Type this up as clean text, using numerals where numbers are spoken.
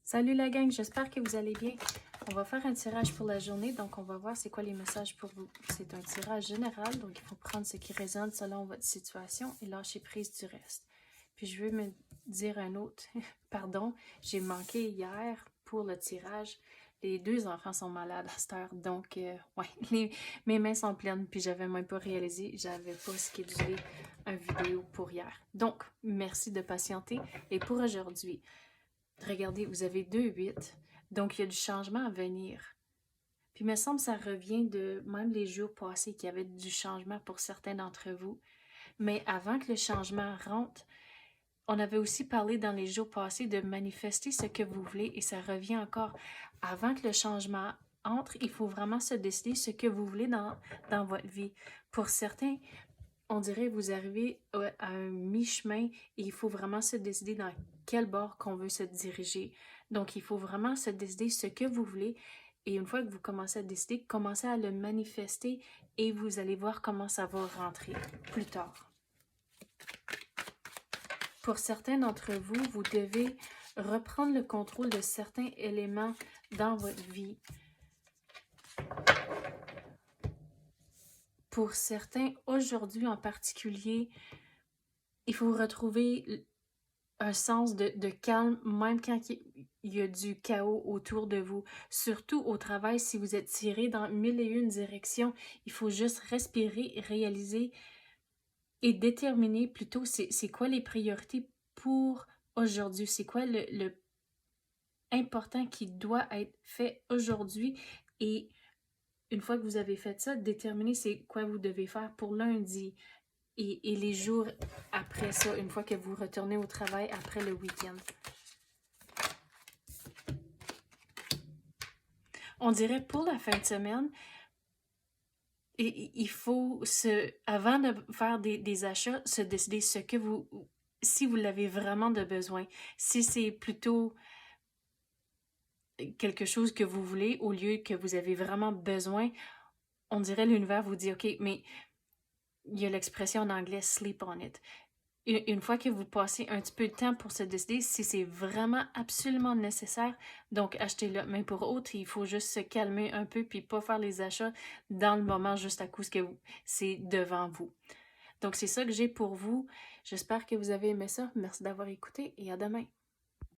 Salut la gang, j'espère que vous allez bien. On va faire un tirage pour la journée, donc on va voir c'est quoi les messages pour vous. C'est un tirage général, donc il faut prendre ce qui résonne selon votre situation et lâcher prise du reste. Puis je veux me dire un autre, pardon, j'ai manqué hier pour le tirage. Les deux enfants sont malades à cette heure, donc ouais, mes mains sont pleines, puis j'avais même pas réalisé, j'avais pas schedulé une vidéo pour hier. Donc, merci de patienter. Et pour aujourd'hui, regardez, vous avez 2 8, donc il y a du changement à venir. Puis il me semble que ça revient de même les jours passés qu'il y avait du changement pour certains d'entre vous. Mais avant que le changement rentre, on avait aussi parlé dans les jours passés de manifester ce que vous voulez et ça revient encore. Avant que le changement entre, il faut vraiment se décider ce que vous voulez dans votre vie. Pour certains, on dirait que vous arrivez à un mi-chemin et il faut vraiment se décider dans quel bord qu'on veut se diriger. Donc, il faut vraiment se décider ce que vous voulez. Et une fois que vous commencez à décider, commencez à le manifester et vous allez voir comment ça va rentrer plus tard. Pour certains d'entre vous, vous devez reprendre le contrôle de certains éléments dans votre vie. Pour certains, aujourd'hui en particulier, il faut retrouver un sens de calme, même quand il y a du chaos autour de vous. Surtout au travail, si vous êtes tiré dans 1001 directions, il faut juste respirer, réaliser et déterminer plutôt c'est quoi les priorités pour aujourd'hui. C'est quoi le important qui doit être fait aujourd'hui. Et une fois que vous avez fait ça, déterminez c'est quoi vous devez faire pour lundi. Et les jours après ça, une fois que vous retournez au travail après le week-end. On dirait pour la fin de semaine, il faut avant de faire des achats, se décider ce que si vous l'avez vraiment de besoin. Si c'est plutôt quelque chose que vous voulez au lieu que vous avez vraiment besoin, on dirait l'univers vous dit, OK, mais il y a l'expression en anglais « sleep on it ». Une fois que vous passez un petit peu de temps pour se décider si c'est vraiment absolument nécessaire, donc achetez-le. Mais pour autres, il faut juste se calmer un peu puis pas faire les achats dans le moment juste à cause que c'est devant vous. Donc c'est ça que j'ai pour vous. J'espère que vous avez aimé ça. Merci d'avoir écouté et à demain.